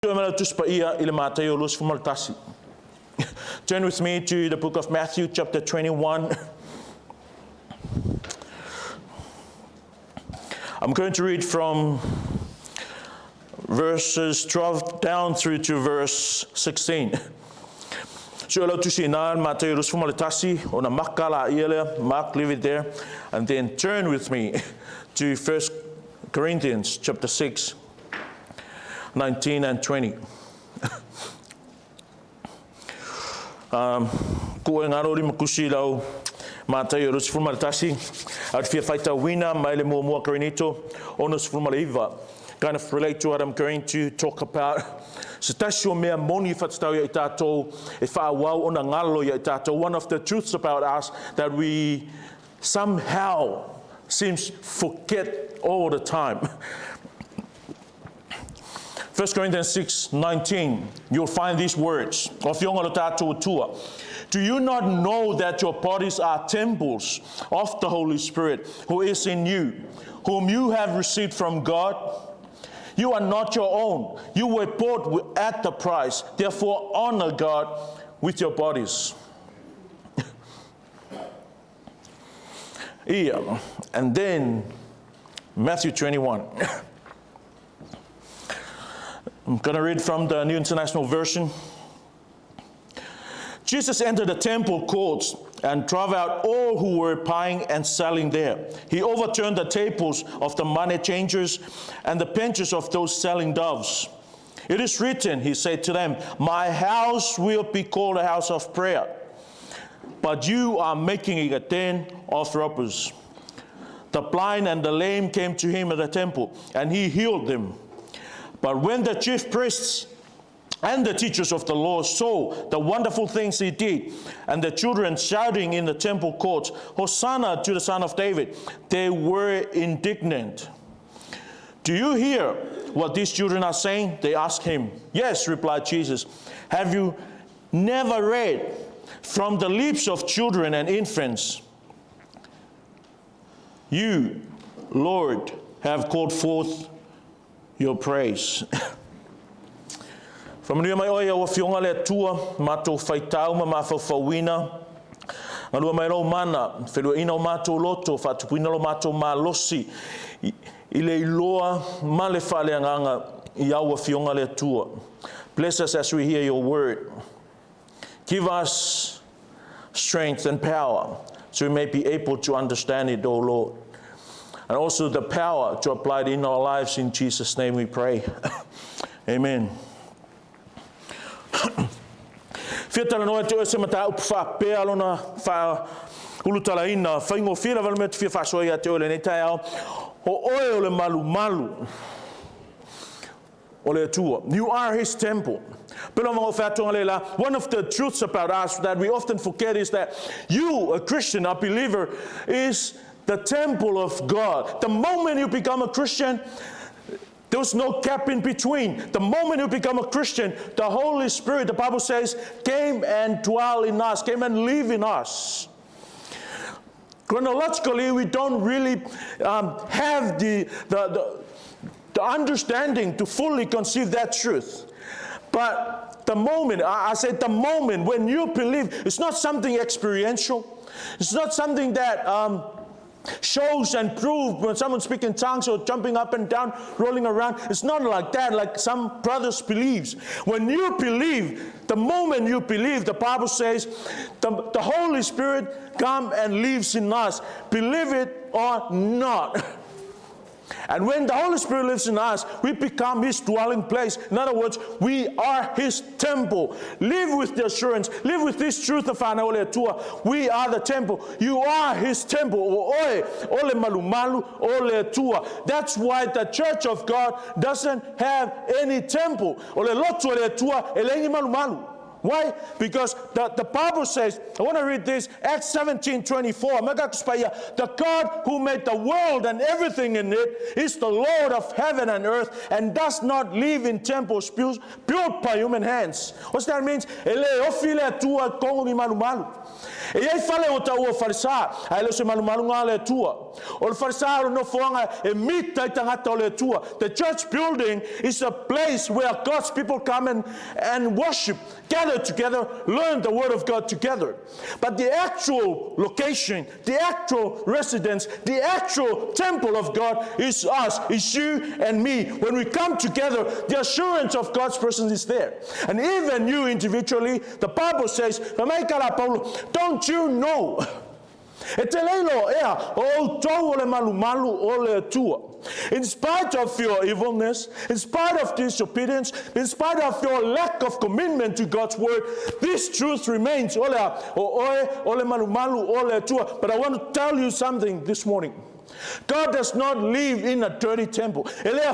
Turn with me to the book of Matthew, chapter 21. I'm going to read from verses 12 down through to verse 16. So allow to see now Matthew Rusfumaletasi on a makala iele, Mark, leave it there, and then turn with me to 1 Corinthians chapter 6. 19 and 20. Ko ngaro ri makusi lau Matthew Rusfumaletasi at fia faita wina maile mo mo karinito onus fumaleva kind of relate to what I'm going to talk about. Sitasio mea moni fatstau ya itato e fa wau ona ngalo ya itato. One of the truths about us that we somehow seems forget all the time. 1 Corinthians 6:19, you'll find these words. Do you not know that your bodies are temples of the Holy Spirit who is in you, whom you have received from God? You are not your own. You were bought at the price. Therefore, honor God with your bodies. Yeah. And then Matthew 21. I'm going to read from the New International Version. Jesus entered the temple courts and drove out all who were buying and selling there. He overturned the tables of the money changers and the benches of those selling doves. It is written, he said to them, my house will be called a house of prayer, but you are making it a den of robbers. The blind and the lame came to him at the temple, and he healed them. But when the chief priests and the teachers of the law saw the wonderful things he did, and the children shouting in the temple courts, Hosanna to the Son of David, they were indignant. Do you hear what these children are saying? They asked him. Yes, replied Jesus. Have you never read from the lips of children and infants? You, Lord, have called forth your praise. From my oya wa fionga le tua mato faitau ma mafawina alua mai lo mana felu ina mato loto fatupuina lo mato malosi ile iloa male fale nganga ia wa fionga le tua. Bless us as we hear your word. Give us strength and power so we may be able to understand it, O Lord. And also the power to apply it in our lives. In Jesus' name we pray. Amen. Fiatala noa te ose mata upfa pe alona fa ulutala ina fa ingo fira valmet fia fa soia te ole nei tai au o oe ole malu malu ole tua. You are his temple. One of the truths about us that we often forget is that you, a Christian, a believer, is the temple of God. The moment you become a Christian, there's no gap in between. The moment you become a Christian, the Holy Spirit, the Bible says, came and dwell in us, came and live in us. Chronologically, we don't really have the understanding to fully conceive that truth. But the moment, I said the moment when you believe, it's not something experiential. It's not something that shows and proves when someone speaks in tongues or jumping up and down, rolling around. It's not like that, like some brothers believes. When you believe, the moment you believe, the Bible says, the Holy Spirit comes and lives in us. Believe it or not. And when the Holy Spirit lives in us, we become his dwelling place. In other words, we are his temple. Live with the assurance, live with this truth of our tua. We are the temple. You are his temple. Ole malu malu, ole tua. That's why the church of God doesn't have any temple. Ole lotu ole tua, elengi malu malu. Why? Because the Bible says, I want to read this, Acts 17:24. The God who made the world and everything in it is the Lord of heaven and earth and does not live in temples built by human hands. What that means? Ele ofile tua kongo ni malu malu. E ai fale o tau o farisa, ai lo se malu malu ngale tua. O le farisao no foanga e mita tangata o le tua. The church building is a place where God's people come and worship, gather together, learn the word of God together. But the actual location, the actual residence, the actual temple of God is us, is you and me. When we come together, the assurance of God's presence is there. And even you individually, the Bible says, don't you know? In spite of your evilness, in spite of disobedience, in spite of your lack of commitment to God's word, this truth remains. But I want to tell you something this morning. God does not live in a dirty temple. The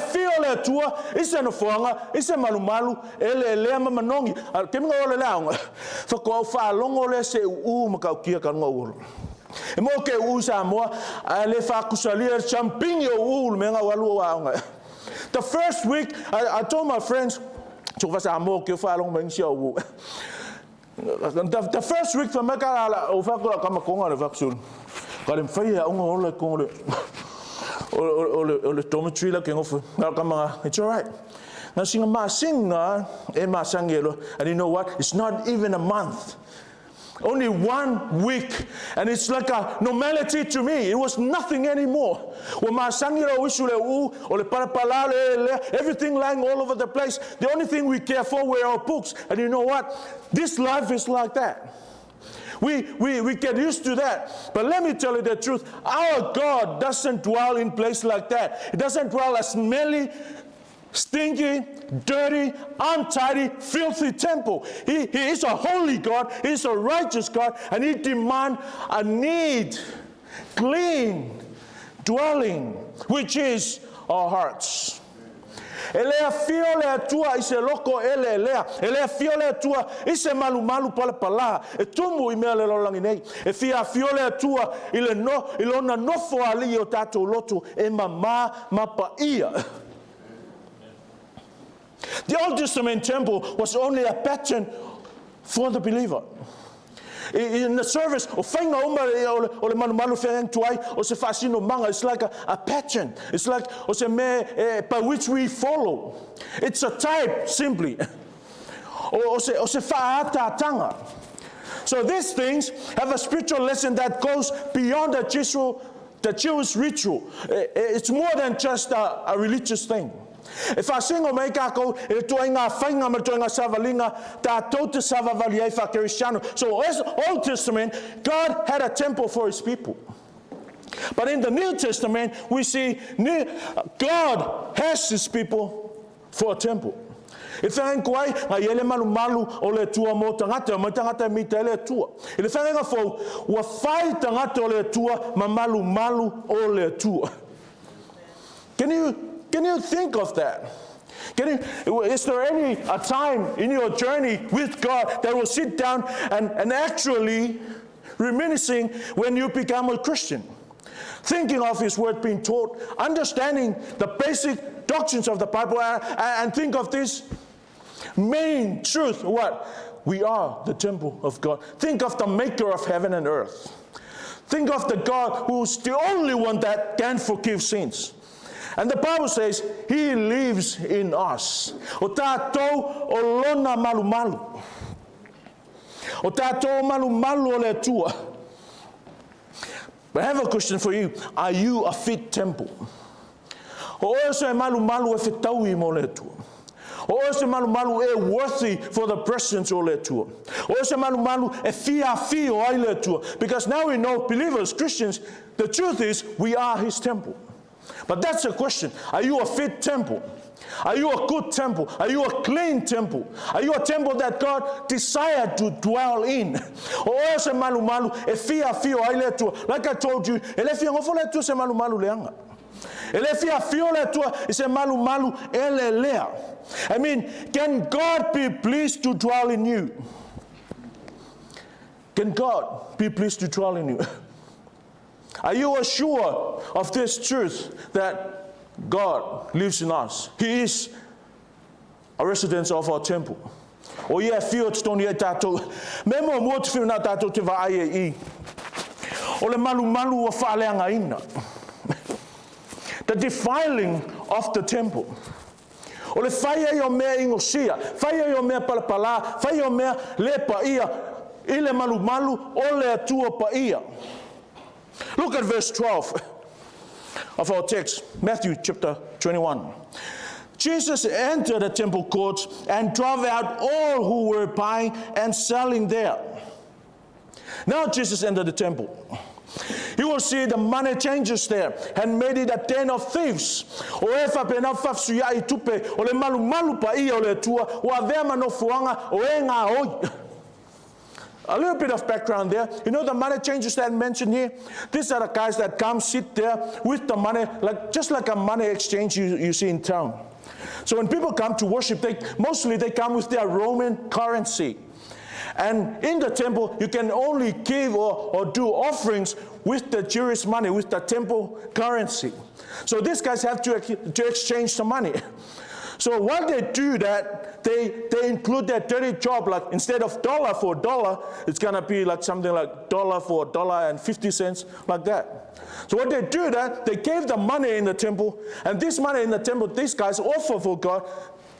first week, I told my friends, the first week for it's all right. And you know what? It's not even a month. Only 1 week, and it's like a normality to me. It was nothing anymore. Everything lying all over the place. The only thing we care for were our books. And you know what? This life is like that. We get used to that. But let me tell you the truth. Our God doesn't dwell in place like that. He doesn't dwell as smelly, stinky, dirty, untidy, filthy temple. He is a holy God. He is a righteous God. And He demands a neat, clean dwelling, which is our hearts. Elea fiole tua ise loko elea. Elea fiole tua ise malu pala. E tumu imele lolangi nei. E fia fiole tua ilona nofo ali o tato loto e mama mapaia. The Old Testament temple was only a pattern for the believer. In the service, it's like a pattern. It's like by which we follow. It's a type, simply. So these things have a spiritual lesson that goes beyond the Jewish ritual. It's more than just a religious thing. If I sing o kako e toinga fainga ma toinga savalinga ta tota savavalia fa Cristiano. So as Old Testament, God had a temple for His people. But in the New Testament, we see God has His people for a temple. If I kwai ngayele malu o le tua mo tangata mita le tua. If I nga fo wa fai tangata o le tua ma malu o le tua. Can you think of that? Is there a time in your journey with God that will sit down and actually reminiscing when you become a Christian? Thinking of His word being taught, understanding the basic doctrines of the Bible, and think of this main truth, what? We are the temple of God. Think of the maker of heaven and earth. Think of the God who's the only one that can forgive sins. And the Bible says He lives in us. O tātou o lona malu. O tātou malu o le tua. But I have a question for you. Are you a fit temple? O ose malu e fitaui mo le tua. O ose malu e worthy for the presence o le tua. O ose malu e fia o ai le tua. Because now we know, believers, Christians, the truth is we are His temple. But that's a question. Are you a fit temple? Are you a good temple? Are you a clean temple? Are you a temple that God desired to dwell in? Like I told you, I mean, can God be pleased to dwell in you? Can God be pleased to dwell in you? Are you assured of this truth that God lives in us? He is a resident of our temple. O ia fio toni e tatou. Memo mo te whina tatou te wa ai e i. O le malu wa whaaleanga ina. The defiling of the temple. O le whaia i o mea ingosia, whaia i o mea palapala, whaia o mea le paia, i le malu o le atua paia. Look at verse 12 of our text, Matthew chapter 21. Jesus entered the temple courts and drove out all who were buying and selling there. Now Jesus entered the temple. You will see the money changers there and made it a den of thieves. O e whapena whafsuia I tupe, o le malu pa ia o le tua, o a vea manofuanga, o e ngā oi. A little bit of background there. You know the money changers that I mentioned here? These are the guys that come sit there with the money, just like a money exchange you see in town. So when people come to worship, mostly they come with their Roman currency. And in the temple, you can only give or do offerings with the Jewish money, with the temple currency. So these guys have to exchange the money. So while they do that, they include their dirty job, like instead of $1 for $1, it's gonna be like something like $1 for $1.50, like that. So what they do that, they gave the money in the temple, and this money in the temple, these guys offer for God.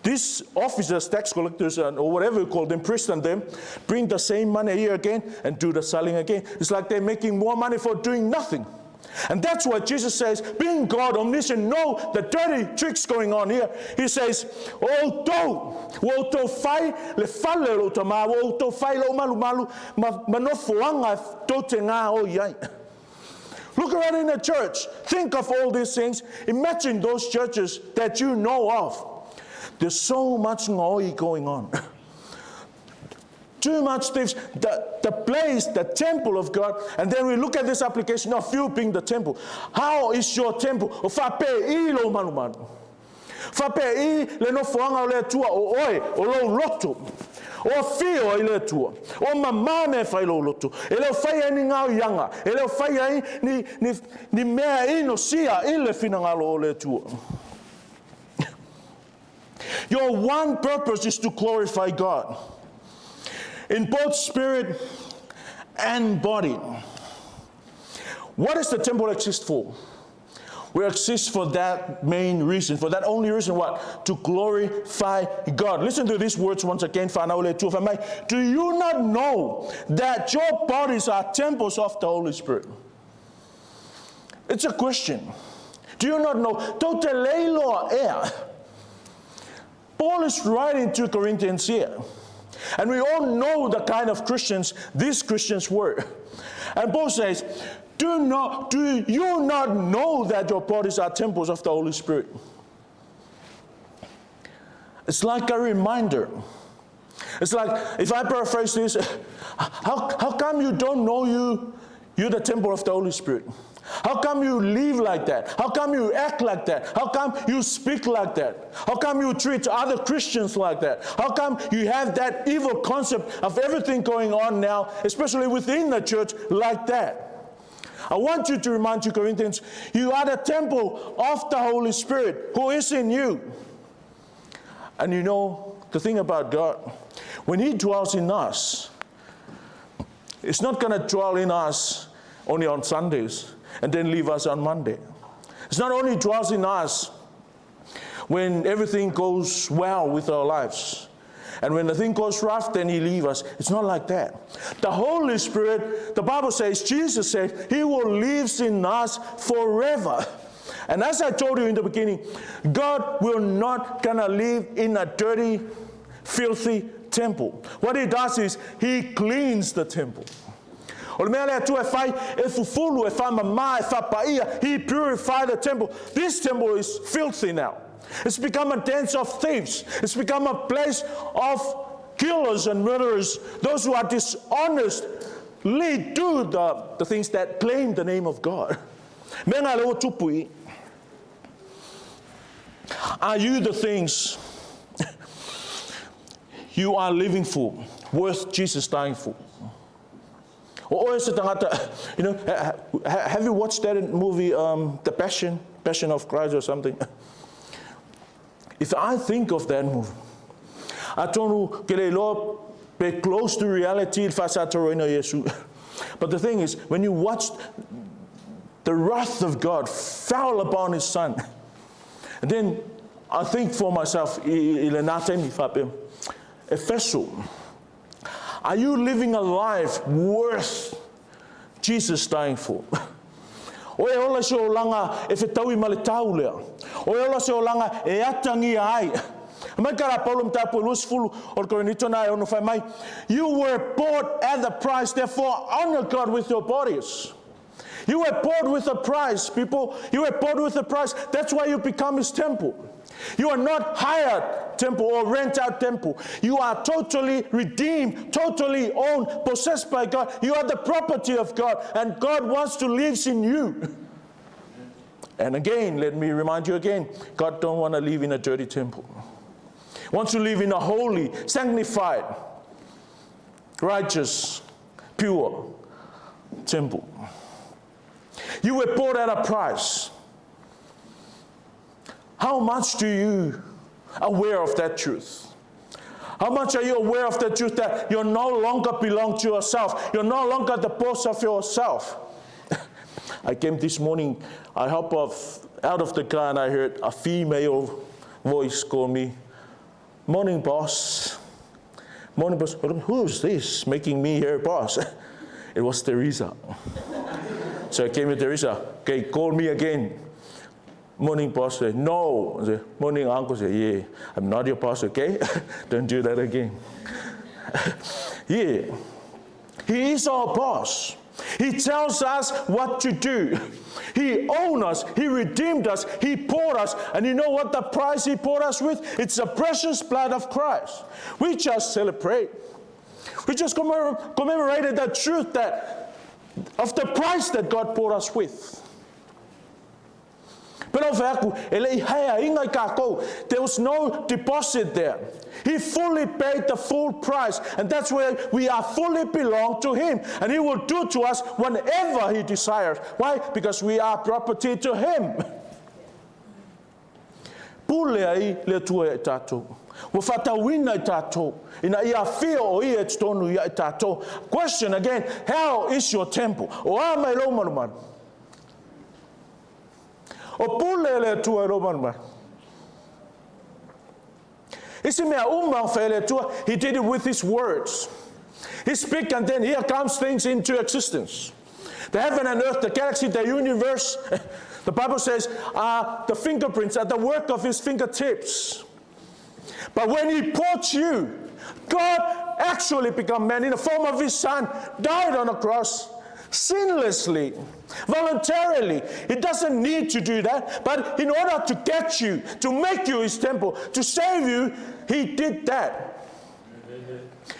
These officers, tax collectors, or whatever you call them, priests and them, bring the same money here again and do the selling again. It's like they're making more money for doing nothing. And that's why Jesus says, being God, omniscient, know the dirty tricks going on here. He says, fai le fale lo tama, fai lo malu, manofuanga tote ngā o iai. Look around in the church. Think of all these things. Imagine those churches that you know of. There's so much ngoi going on. Too much things. The place, the temple of God. And then we look at this application of you being the temple. How is your temple? O whape I lo manuman. Whape I le no fuanga o le tua o oe, o lo loto. O fio i le tua. O mamane fai lo loto. E leo fai ni ngau yanga. E leo fai ni mea ino sia i le finangalo o le tua. Your one purpose is to glorify God in both spirit and body. What does the temple exist for? We exist for that main reason, for that only reason, what? To glorify God. Listen to these words once again. Do you not know that your bodies are temples of the Holy Spirit? It's a question. Do you not know? Paul is writing to Corinthians here. And we all know the kind of Christians these Christians were. And Paul says, do you not know that your bodies are temples of the Holy Spirit? It's like a reminder. It's like, if I paraphrase this, how come you don't know you're the temple of the Holy Spirit? How come you live like that? How come you act like that? How come you speak like that? How come you treat other Christians like that? How come you have that evil concept of everything going on now, especially within the church, like that? I want you to remind you, Corinthians, you are the temple of the Holy Spirit who is in you. And you know, the thing about God, when He dwells in us, it's not going to dwell in us only on Sundays and then leave us on Monday. It's not only dwells in us when everything goes well with our lives. And when the thing goes rough, then He leaves us. It's not like that. The Holy Spirit, the Bible says, Jesus said, He will live in us forever. And as I told you in the beginning, God will not gonna live in a dirty, filthy temple. What He does is He cleans the temple. He purified the temple. This temple is filthy now. It's become a den of thieves. It's become a place of killers and murderers. Those who are dishonest lead to the things that claim the name of God. Are you the things you are living for, worth Jesus dying for? Or is it you know, have you watched that movie, The Passion of Christ or something? If I think of that movie, I don't know, be close to reality, But the thing is, when you watch the wrath of God fell upon his son, and then I think for myself, Efeso, are you living a life worth Jesus dying for? Oe ola se o langa e whetaui ma le tau lea. Oe ola se o langa e atangi ai. Mai kara Paulum tapu lusfulu or korinito na e ono whai mai. You were bought at the price, therefore honor God with your bodies. You were bought with a price, people. You were bought with a price. That's why you become his temple. You are not hired temple or rent out temple. You are totally redeemed, totally owned, possessed by God. You are the property of God, and God wants to live in you. And again, let me remind you again, God don't want to live in a dirty temple. He wants to live in a holy, sanctified, righteous, pure temple. You were bought at a price. How much do you aware of that truth? How much are you aware of the truth that you no longer belong to yourself? You're no longer the boss of yourself. I came this morning, I hop out of the car and I heard a female voice call me, "Morning, boss." Morning, boss. Who's this making me her boss? It was Teresa. So I came to Teresa. Okay, call me again. Morning, boss. No. I said, morning, uncle. I said, yeah, I'm not your boss, okay? Don't do that again. Yeah. He is our boss. He tells us what to do. He owned us. He redeemed us. He bought us. And you know what the price he bought us with? It's the precious blood of Christ. We just celebrate. We just commemorated the truth of the price that God bought us with. There was no deposit there. He fully paid the full price, and that's where we are fully belong to him, and he will do to us whenever he desires. Why? Because we are property to him. Question again, how is your temple? He did it with his words. He speaks and then here comes things into existence. The heaven and earth, the galaxy, the universe, the Bible says the fingerprints are the work of his fingertips. But when he bought you, God actually became man in the form of his son, died on a cross, sinlessly, voluntarily. He doesn't need to do that, but in order to get you, to make you his temple, to save you, he did that.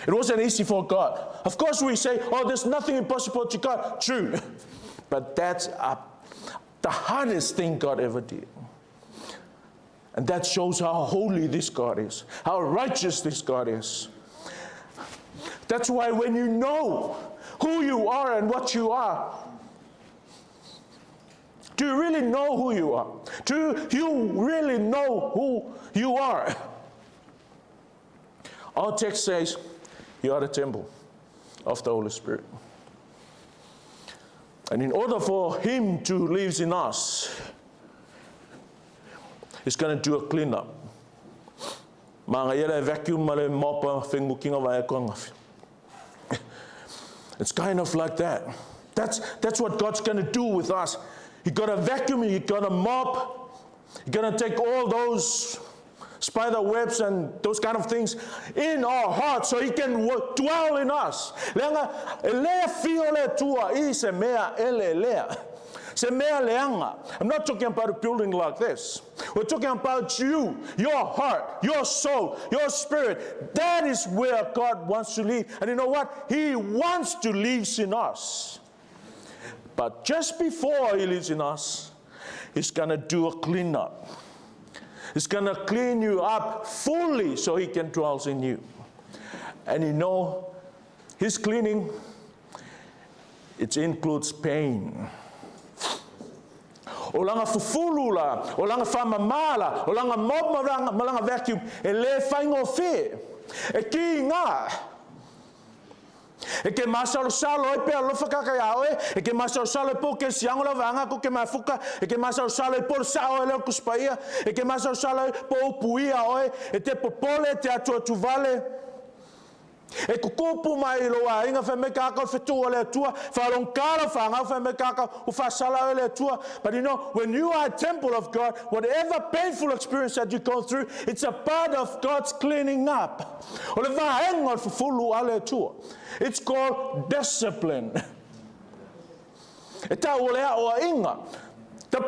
It wasn't easy for God. Of course we say, oh, there's nothing impossible to God. True. But that's the hardest thing God ever did. And that shows how holy this God is, how righteous this God is. That's why when you know who you are and what you are, do you really know who you are? Do you really know who you are? Our text says, you are the temple of the Holy Spirit. And in order for him to live in us, he's going to do a cleanup. It's kind of like that. That's what God's going to do with us. He's going to vacuum, he's going to mop, he's going to take all those spider webs and those kind of things in our hearts so he can dwell in us. I'm not talking about a building like this. We're talking about you, your heart, your soul, your spirit. That is where God wants to live. And you know what? He wants to live in us. But just before he lives in us, he's going to do a cleanup. He's going to clean you up fully so he can dwell in you. And you know, his cleaning, it includes pain. O langa fufulula, o langa famamala, o langa mob malanga vacuum, e le whaingo whe. E ki ngā. E ke masalo salo e pe alofa kakaya oe, e ke masalo salo e po ke siango la vanga ko ke mafuka, e ke masalo salo e po sao e leo kuspaia, e ke masalo salo e po puia oe, e te popole te atua tuvale. E kukupu mai loa inga fe me kaka fetua le tua, fa long kala fa nga fe me kaka u fa sala le tua. But you know, when you are a temple of God, whatever painful experience that you go through, it's a part of God's cleaning up. O le va enga fulu ale tua. It's called discipline. The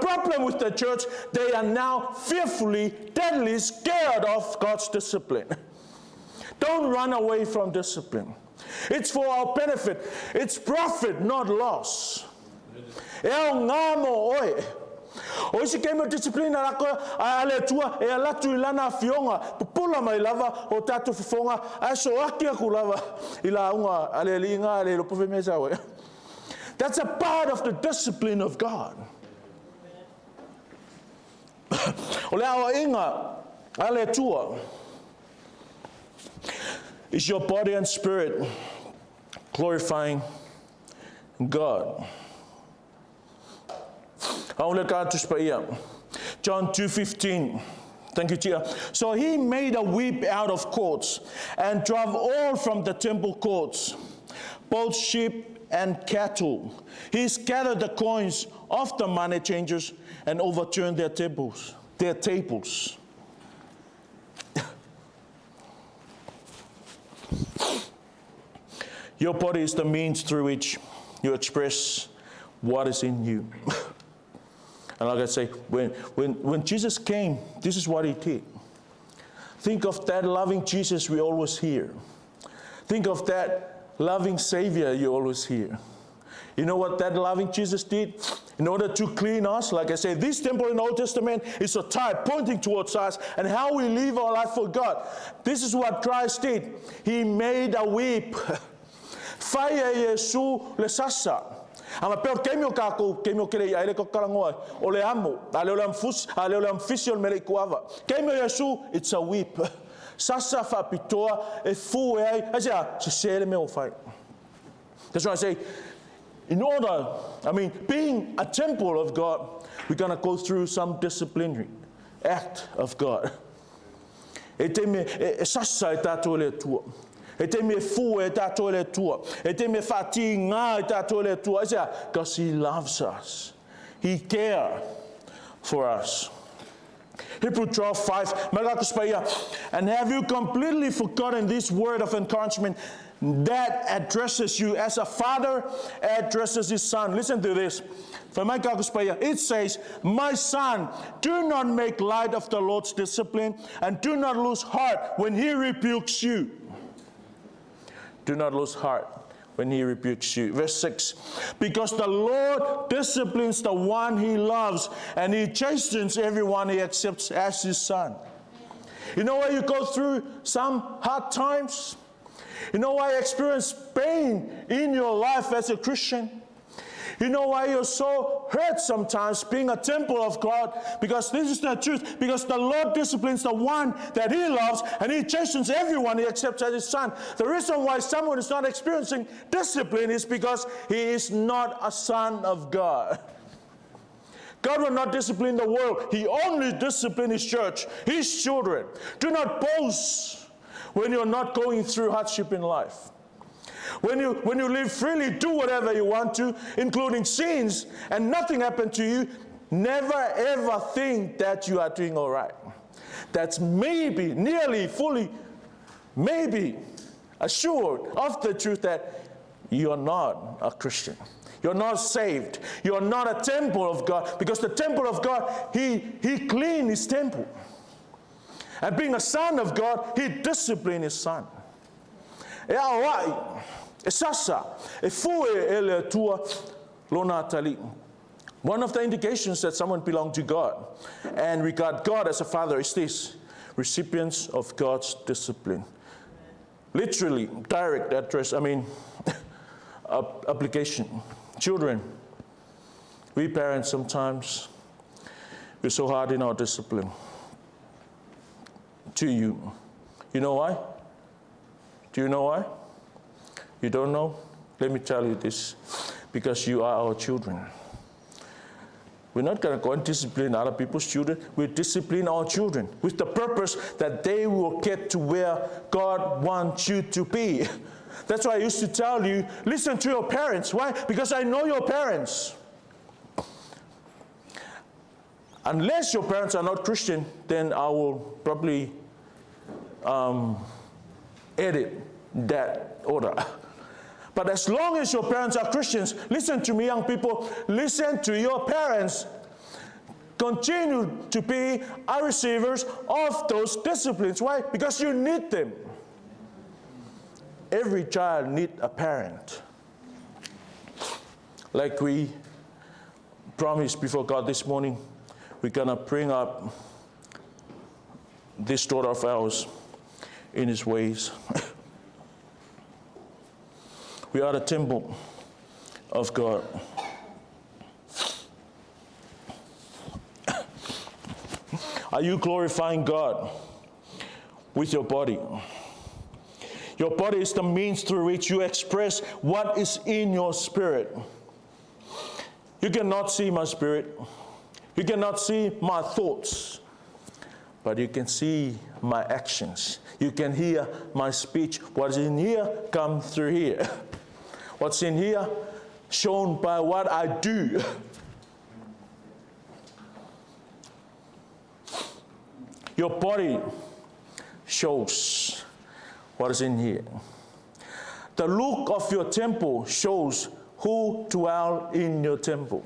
problem with the church, they are now fearfully, deadly scared of God's discipline. Don't run away from discipline. It's for our benefit. It's profit, not loss. O isi kemo disciplina rako ale tua e alatu ilana fionga pupula mai lava o tatu fufonga aso akia kulava ila unga ale linga ale lopo mesa we. That's a part of the discipline of God. Ole awa inga ale tua. Is your body and spirit glorifying God? John 2:15. Thank you, Tia. So he made a whip out of cords and drove all from the temple courts, both sheep and cattle. He scattered the coins of the money changers and overturned their tables. Your body is the means through which you express what is in you. And like I say, when Jesus came, this is what he did. Think of that loving Jesus we always hear. Think of that loving Savior you always hear. You know what that loving Jesus did? In order to clean us, like I say, this temple in the Old Testament is a type pointing towards us and how we live our life for God. This is what Christ did. He made a whip. Fire Yesu le sasa. Ama per kemio kako kemio kele ai le kokalangoa o le amo ale le amfisio mele kuava kemio Yesu, it's a whip. Sasa fa pitoa e fu ai asia se sele me o fai. That's why I say, being a temple of God, we're going to go through some disciplinary act of God. E te me sasa e tato le tua. E te me fu e tato le tua. E te me fati ngā e tato le tua. Because he loves us. He cares for us. Hebrews 12:5. And have you completely forgotten this word of encouragement that addresses you as a father addresses his son? Listen to this. It says, my son, do not make light of the Lord's discipline and do not lose heart when he rebukes you. Do not lose heart when he rebukes you. Verse 6, because the Lord disciplines the one he loves and he chastens everyone he accepts as his son. You know why you go through some hard times? You know why you experience pain in your life as a Christian? You know why you're so hurt sometimes being a temple of God? Because this is the truth. Because the Lord disciplines the one that he loves and he chastens everyone he accepts as his son. The reason why someone is not experiencing discipline is because he is not a son of God. God will not discipline the world. He only disciplines his church, his children. Do not boast when you're not going through hardship in life. When you live freely, do whatever you want to, including sins, and nothing happened to you, never ever think that you are doing all right. That's maybe, nearly, fully, maybe assured of the truth that you are not a Christian. You're not saved. You're not a temple of God, because the temple of God, he cleaned his temple. And being a son of God, he disciplined his son. One of the indications that someone belongs to God and regard God as a father is this: recipients of God's discipline. Literally, direct address, application. Children, we parents sometimes, we're so hard in our discipline to you. You know why? Do you know why? You don't know? Let me tell you this, because you are our children. We're not going to go and discipline other people's children. We discipline our children with the purpose that they will get to where God wants you to be. That's why I used to tell you, listen to your parents. Why? Because I know your parents. Unless your parents are not Christian, then I will probably edit that order. But as long as your parents are Christians, listen to me, young people, listen to your parents. Continue to be our receivers of those disciplines. Why? Because you need them. Every child needs a parent. Like we promised before God this morning, we're going to bring up this daughter of ours in His ways. We are the temple of God. Are you glorifying God with your body? Your body is the means through which you express what is in your spirit. You cannot see my spirit. You cannot see my thoughts. But you can see my actions. You can hear my speech. What's in here comes through here. What's in here shown by what I do. Your body shows what is in here. The look of your temple shows who dwell in your temple.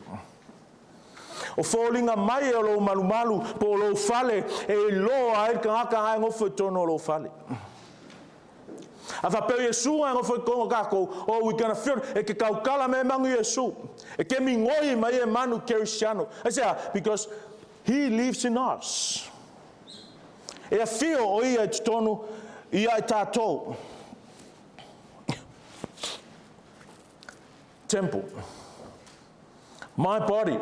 O fōlinga mai e lo malumalu po lo fale e loa ai kangaka ai ngofo tono lo fale. Afa pe Yesu ai ngofo kongo kako o we gonna feel e ke kaukala me mangu Yesu. E ke mingoi mai e manu Cristiano. I say because He lives in us. E a feel o ia tono ia tato. Temple. My body.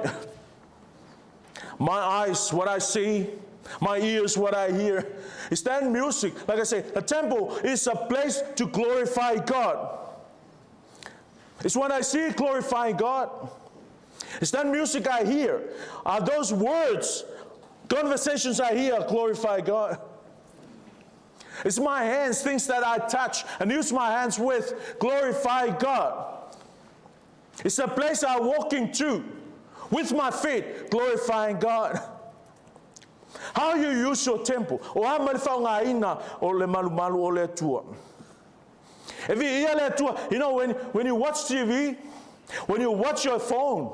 My eyes, what I see. My ears, what I hear. Is that music? Like I say, a temple is a place to glorify God. It's what I see glorifying God. Is that music I hear? Are those words, conversations I hear glorify God? It's my hands, things that I touch and use my hands with, glorify God. It's a place I walk into with my feet, glorifying God. How you use your temple? O ha malifanga ina o le malu o le tua. You know, when you watch TV, when you watch your phone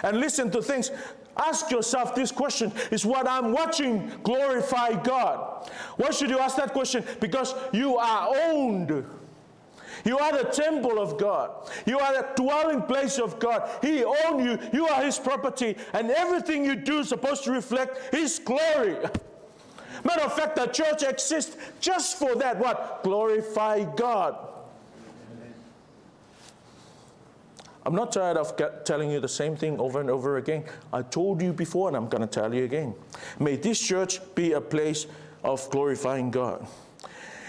and listen to things, ask yourself this question: is what I'm watching glorify God? Why should you ask that question? Because you are owned. You are the temple of God. You are the dwelling place of God. He owns you. You are His property. And everything you do is supposed to reflect His glory. Matter of fact, the church exists just for that. What? Glorify God. I'm not tired of telling you the same thing over and over again. I told you before and I'm going to tell you again. May this church be a place of glorifying God.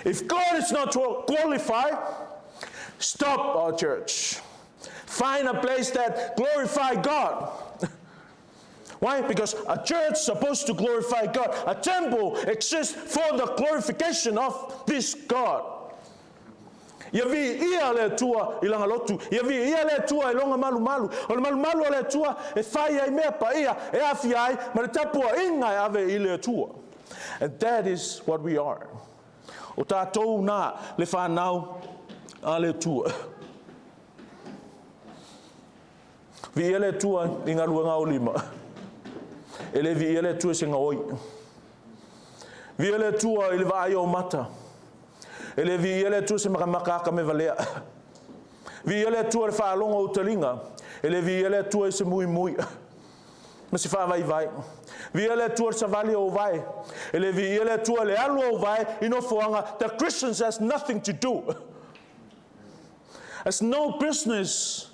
If God is not qualified, stop our church. Find a place that glorifies God. Why? Because a church is supposed to glorify God. A temple exists for the glorification of this God. Yavi ia le tua ilanga lotu. Yavi ia le tua ilonga malu. O le malu le tua e fai ai mea pa ia e afi ai ma le tapua inga e ave i le tua. And that is what we are. O tātou nā le whanau a le tua. Vi ia le tua i ngā ruanga o lima. E le vi ia le tua se ngā oi. Vi ia le tua i le vai o mata. E le vi ia le tua se makamakaka me valea. Vi ia le tua le whaalonga o talinga. E le vi ia le tua i se mui. Ma se whaavai vai. Vi ia le tua sa vali o vai. E le vi ia le tua le alu o vai i no fuanga. The Christians has nothing to do. Has no business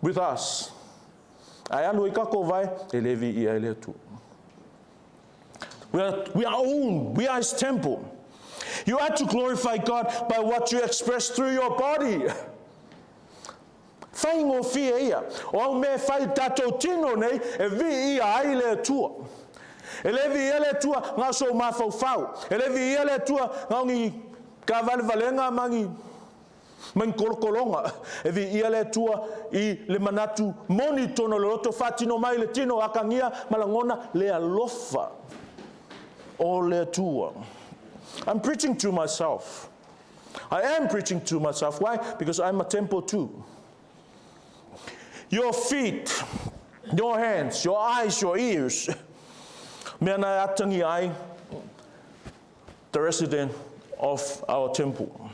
with us. Ai alu I kako vai. E le vi ia le tua. We are owned. We are His temple. You are to glorify God by what you express through your body. Whai ngō whia ia, o au me whai tātou tino nei, e vi ia ai le tua. E le vi ia le tua, ngā so mawhau whau. E le vi ia le tua, ngā ngi ka valenga mangi kolokolonga. E vi ia le tua I le manatu moni tono le roto whatino mai le tino akangia malangona le alofa o le tua. I'm preaching to myself. I am preaching to myself. Why? Because I'm a temple too. Your feet, your hands, your eyes, your ears. Mea nai atangi ai, the resident of our temple.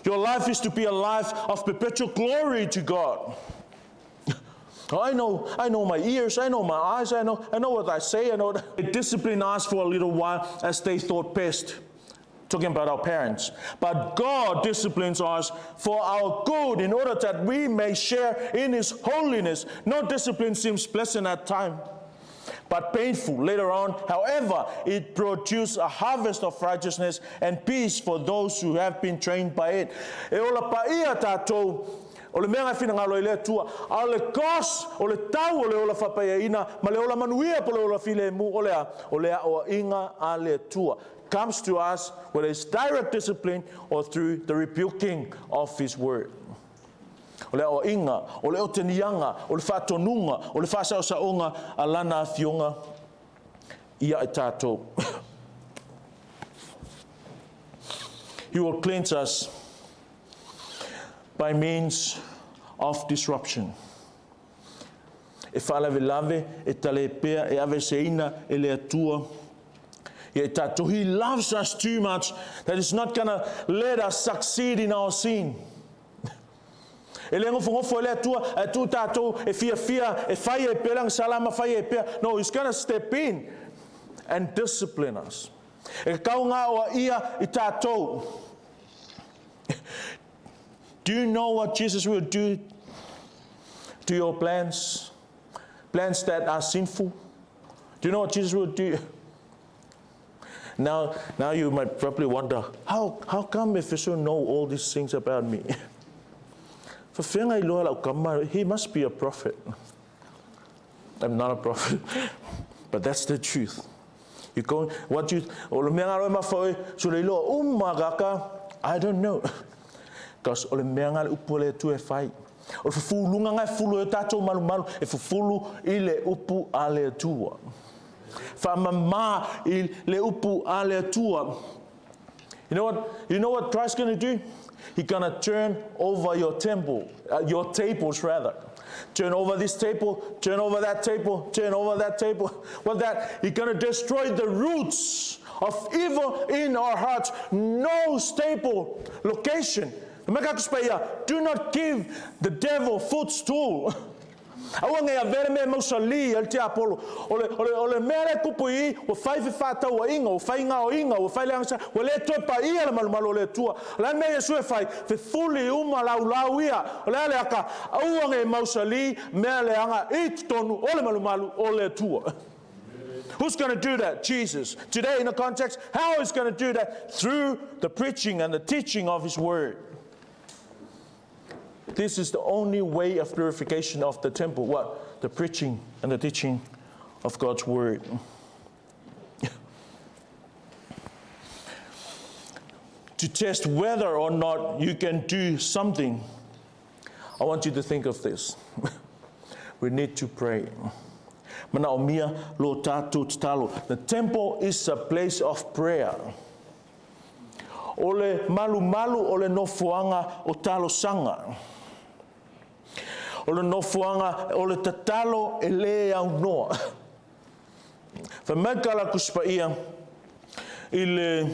Your life is to be a life of perpetual glory to God. I know my ears, I know my eyes, I know what I say, I know that. They disciplined us for a little while as they thought best. Talking about our parents. But God disciplines us for our good in order that we may share in His holiness. No discipline seems pleasant at times, but painful later on. However, it produces a harvest of righteousness and peace for those who have been trained by it. E ola pa ia tātou, o le mea ngai whinangalo I le tua, a le kos, o le tau o le ola whapaia ina, ma le ola manuia po le ola while mu, o lea o inga a le tua. Comes to us whether it's direct discipline or through the rebuking of His word. O le o inga, o le o tenianga, o le whatonunga, o le whasausaunga, a lana fionga, ia e tātou. He will cleanse us by means of disruption. E whalawe lave, e tale pea, e ave seina, e le atua. He loves us too much that He's not going to let us succeed in our sin. No, He's going to step in and discipline us. Do you know what Jesus will do to your plans? Plans that are sinful? Do you know what Jesus will do? Now you might probably wonder, how come Efeso know all these things about me? He must be a prophet. I'm not a prophet, but that's the truth. You go, I don't know. Because You know what Christ's going to do? He's going to turn over your tables rather. Turn over this table, turn over that table, turn over that table. What that? He's going to destroy the roots of evil in our hearts. No stable location. Do not give the devil footstool. Awa ngai avere me mausali al te apolo ole mere kupui o fai fata o inga o fai nga o inga o fai langsa o le to pa ia le malu le tua la me yesu e fai fe fuli uma lau ia ole ale aka awa ngai mausali me le anga it tonu ole malu o le tua. Who's going to do that? Jesus. Today in the context, how is going to do that? Through the preaching and the teaching of His word. This is the only way of purification of the temple. What? The preaching and the teaching of God's word. To test whether or not you can do something, I want you to think of this. We need to pray. The temple is a place of prayer. Ole malu ole nofuanga o talo sanga. Ole nofuanga ole tatalo ele au noa. Famekala kuspaia ile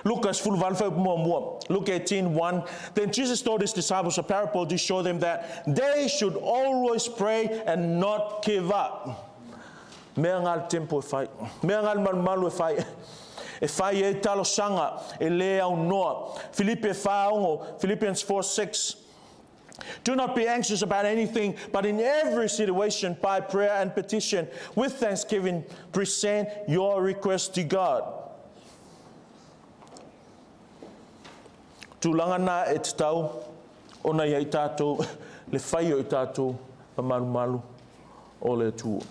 Lucas full Luke 18:1. Then Jesus told His disciples a parable to show them that they should always pray and not give up. Meangal tempo fai. Meangal malu fai. E fai e talo sanga e le au noa. Philippians 4:6. Do not be anxious about anything, but in every situation, by prayer and petition, with thanksgiving, present your request to God. tūlanga nā e te tau, ona ia I tātou, le whai o I tātou, pa malu o le tū.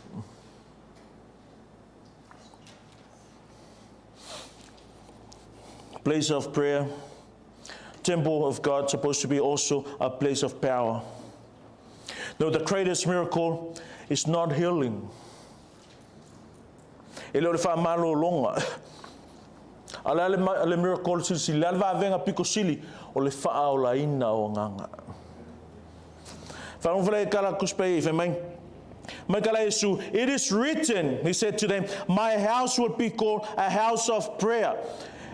Place of prayer, temple of God, supposed to be also a place of power. No, the greatest miracle is not healing. E leo le whaamalo longa. Ala le miracle sili, le alwa venga piko sili, o le wha o la ina o nganga. Whaongwhale kala kuspei, whemai. Makala Yesu, it is written, he said to them, my house will be called a house of prayer,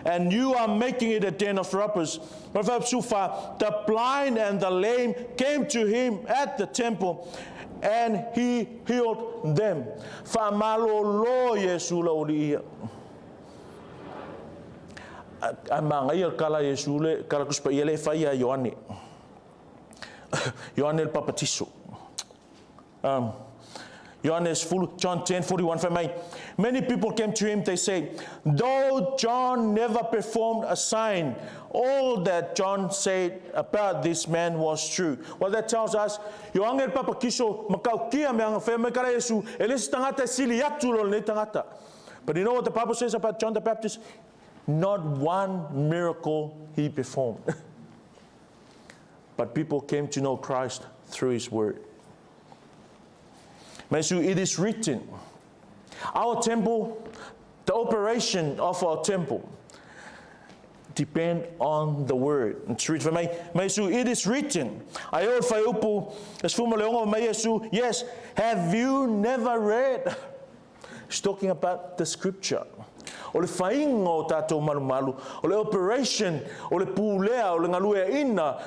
and you are making it a den of robbers. The blind and the lame came to him at the temple, and he healed them. Whamalo lo Yesu la uri. Amanga ia kala Yesu le kala kuspa ia le whai a Ioane. Ioane el Papatiso. Johannes John 10:41. Many people came to him, they say, though John never performed a sign, all that John said about this man was true. What that tells us, Johannes Papa Kiso makau kia me anga whea me kara Yesu, elesi tangata sili atu lo ne tangata. But you know what the Bible says about John the Baptist? Not one miracle he performed. But people came to know Christ through his word. It is written, our temple, the operation of our temple, depend on the word. It's written. It is written. Yes, have you never read? He's talking about the scripture. O le whainga o tātou malu, o le operation, o le pūlea, o le ngalua ina,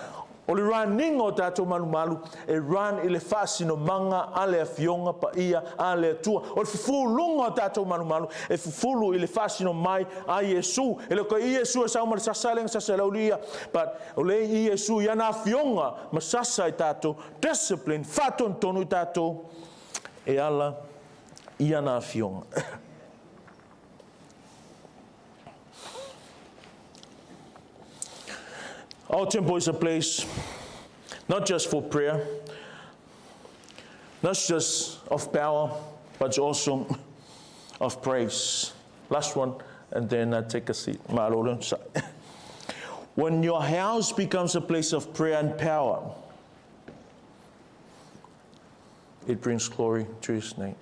o le running o tātou malu, e run I le whasino manga, a le fionga pa ia, a le tua. O le fufulunga o tātou malu, e fufulu I le whasino mai a Yesu. E le koe I Yesu e sao marisasaleng sasalaulia, but o le I Yesu ia na fionga, masasa I tātou, discipline, whaton tonu I tātou, e ala ia na fionga. Our temple is a place not just for prayer, not just of power, but also of praise. Last one, and then I take a seat. When your house becomes a place of prayer and power, it brings glory to his name.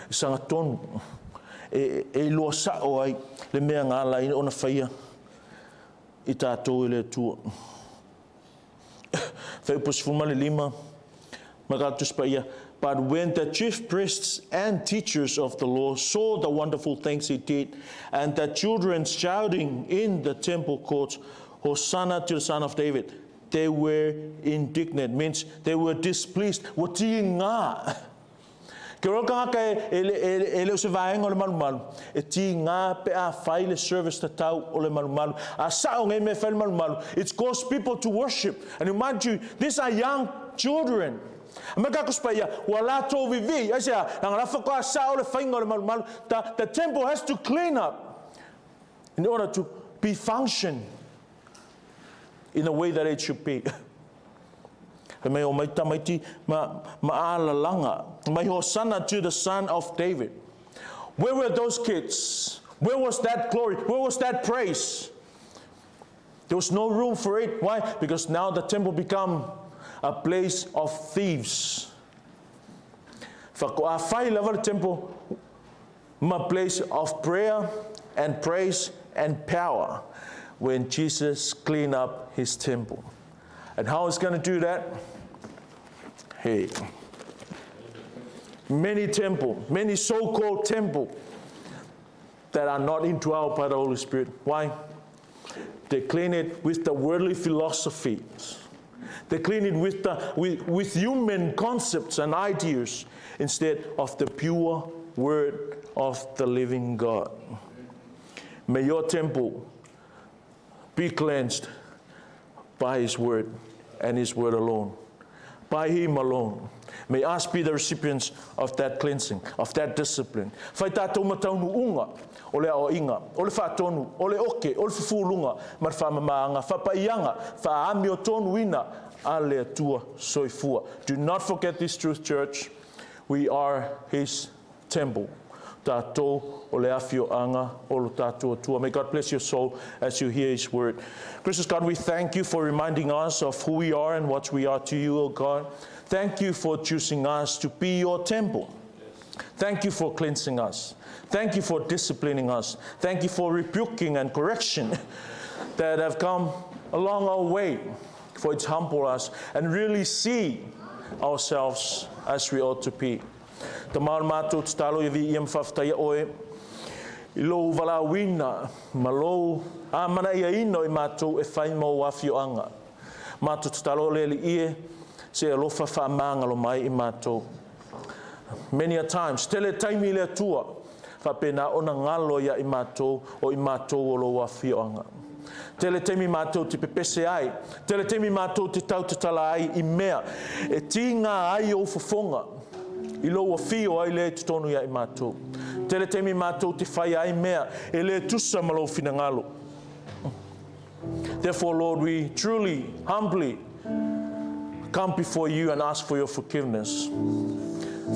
Sangaton e lo sa o ai le mea ngala I ona whaia I tātou I le tua. Whaupus fumale lima, magatus paia. But when the chief priests and teachers of the law saw the wonderful things he did, and the children shouting in the temple courts, Hosanna to the Son of David, they were indignant, means they were displeased. Wati ngā. Ke roka ngaka e leo se vaenga o le malumalu. E ti ngā pe a whai le service ta tau o le malumalu. A sao ngai me whai le malumalu. It's caused people to worship. And remind you, these are young children. Maka kuspaia, wala to vivi. Asia, nang rafa ko a sao le whainga o le malumalu. The temple has to clean up in order to be function in the way that it should be. Mai o mai tamaiti ala langa. Mai Hosanna to the Son of David. Where were those kids? Where was that glory? Where was that praise? There was no room for it. Why? Because now the temple become a place of thieves. Fako a whai lava le temple ma place of prayer and praise and power when Jesus cleaned up his temple. And how is going to do that? Hey, many so-called temple that are not indwelled by the Holy Spirit. Why? They clean it with the worldly philosophies. They clean it with human concepts and ideas instead of the pure word of the living God. May your temple be cleansed by his word and his word alone. by Him alone. May us be the recipients of that cleansing, of that discipline. Whai tātou mataunu unga, o le ao inga, o le whātonu, o le oke, o le whulunga, mar whamamaanga, whapaianga, whaami o tonu ina, a le atua soifua. Do not forget this truth, church. We are His temple. Tātou o le awhio anga, o lo tātou atua. May God bless your soul as you hear His word. Gracious God, we thank You for reminding us of who we are and what we are to You, O God. Thank You for choosing us to be Your temple. Thank You for cleansing us. Thank You for disciplining us. Thank You for rebuking and correction that have come along our way, for it humble us and really see ourselves as we ought to be. Ta maal mātou te talo I vi I am whawhtaia oe, I lou walawina, ma lou amana ia ino I mātou e whai mau awhio anga. Mātou te talo lele ie, se alofa whaamanga lo mai I mātou. Many a times, tele taimi le atua, whapena ona ngalo ia I mātou o I mātou o lo awhio anga. Tele temi mātou te pepese ai, tele temi mātou te tau te tala ai I mea, e tinga ai o fofonga, I lo awhio ai le te tonu ia I mātou. Tele temi mātou te whai ai mea, e le tusa malo finangalo. Therefore, Lord, we truly, humbly come before You and ask for Your forgiveness.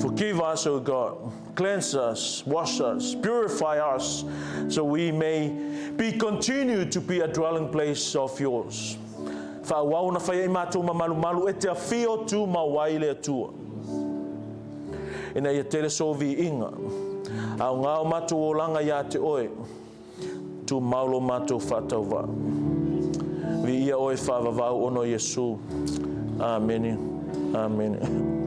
Forgive us, O God. Cleanse us, wash us, purify us, so we may be continued to be a dwelling place of Yours. Whawau na whai I mātou ma malu e te awhio tu ma wai le atua. Ina ia tere sovi inga, au ngau mātou o langa ia te oe, tu maulo mātou whātau wā. Vi ia oe whāwawau ono Yesu. Amen. Amen.